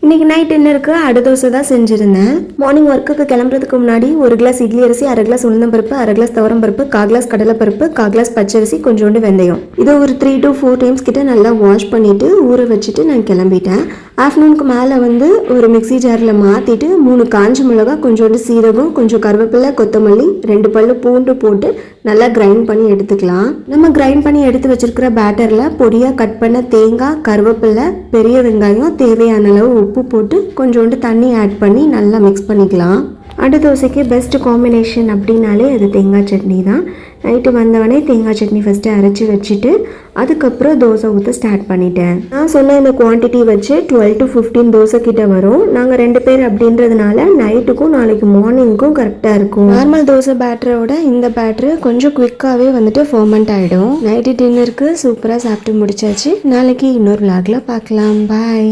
இன்றைக்கி நைட் டின்னருக்கு அடை தோசை தான் செஞ்சுருந்தேன். மார்னிங் ஒர்க்குக்கு கிளம்புறதுக்கு முன்னாடி 1 கிளாஸ் இட்லி அரிசி, 1/2 கிளாஸ் உளுந்தம்பருப்பு, 1/2 கிளாஸ் துவரம்பருப்பு, 1/4 கிளாஸ் கடலைப்பருப்பு, 1/4 கிளாஸ் பச்சரிசி, கொஞ்சோண்டு வெந்தயம் இதை ஒரு 3 to 4 டைம்ஸ் கிட்ட நல்லா வாஷ் பண்ணிவிட்டு ஊற வச்சுட்டு நான் கிளம்பிட்டேன். ஆஃப்டர்நூனுக்கு மேலே ஒரு மிக்சி ஜாரில் மாற்றிட்டு 3 காஞ்ச மிளகா, கொஞ்சோண்டு சீரகம், கொஞ்சம் கருவேப்பிலை, கொத்தமல்லி, 2 பல்லு பூண்டு போட்டு நல்லா கிரைண்ட் பண்ணி எடுத்துக்கலாம். நம்ம கிரைண்ட் பண்ணி எடுத்து வச்சிருக்கிற பேட்டரில் பொடியாக கட் பண்ண தேங்காய், கருவேப்பிலை, பெரிய வெங்காயம், தேவையான அளவு உப்பு போட்டு கொஞ்சோண்டு தண்ணி ஆட் பண்ணி நல்லா மிக்ஸ் பண்ணிக்கலாம். அடை தோசைக்கு பெஸ்ட் காம்பினேஷன் அப்படின்னாலே அது தேங்காய் சட்னி தான். நைட்டு வந்தவனே தேங்காய் சட்னி ஃபஸ்ட்டு அரைச்சி வச்சுட்டு அதுக்கப்புறம் தோசை ஊற்ற ஸ்டார்ட் பண்ணிட்டேன். நான் சொன்ன இந்த குவான்டிட்டி வச்சு 12 to 15 தோசை கிட்ட வரும். நாங்கள் 2 பேர் அப்படின்றதுனால நைட்டுக்கும் நாளைக்கு மார்னிங்க்கும் கரெக்டாக இருக்கும். நார்மல் தோசை பேட்டரோட இந்த பேட்டரு கொஞ்சம் குவிக்காகவே ஃபர்மெண்ட் ஆகிடும். நைட்டு டின்னருக்கு சூப்பராக சாப்பிட்டு முடிச்சாச்சு. நாளைக்கு இன்னொரு விளாகில் பார்க்கலாம். பாய்.